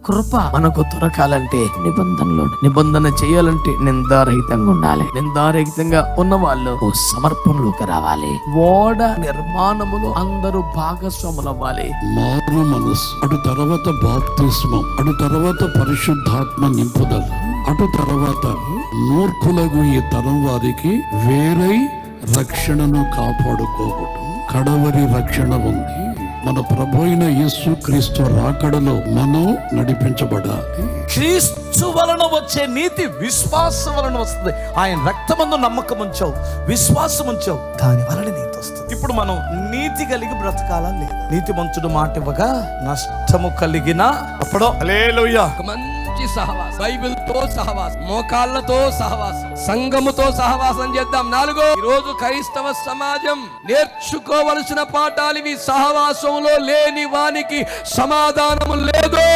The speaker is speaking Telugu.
కృప మనకు దొరకాలంటే నిబంధన చేయాలంటే నిందారహితంగా ఉండాలి. నిందారహితంగా ఉన్న వాళ్ళు సమర్పణలోకి రావాలి. ఓడ నిర్మాణములో అందరూ భాగస్వాములు అవ్వాలి. మారు మనసు, అటు తర్వాత బాప్తిస్మం, అటు తర్వాత పరిశుద్ధాత్మ నింపుదల, అటు తర్వాత మూర్ఖులకు ఈ తరం వారికి వేరై రక్షణను కాపాడుకోవటం. కడవరి రక్షణ ఉంది. మన ప్రభు అయిన యేసు క్రీస్తు రాకడలో మనం నడిపించబడాలి. క్రీస్తు వలన వచ్చే నీతి విశ్వాసం వలన వస్తుంది. ఆయన రక్తమందు నమ్మకం ఉంచావు, విశ్వాసం ఉంచావు, దాని వలన నీతి వస్తుంది. ఇప్పుడు మనం నీతి కలిగి బ్రతకాలా లేదా? నీతి మంచుడు మాట ఇవ్వగా నష్టము కలిగిన అప్పుడు హల్లెలూయా. మంచి సహవాసం, బైబిల్ తో సహవాసం, మోకాళ్ళతో సహవాసం, సంఘముతో సహవాసం చేద్దాం. 4, ఈరోజు క్రైస్తవ సమాజం నేర్చుకోవలసిన పాఠాలు ఇవి. సహవాసంలో లేని వానికి సమాధానము లేదు.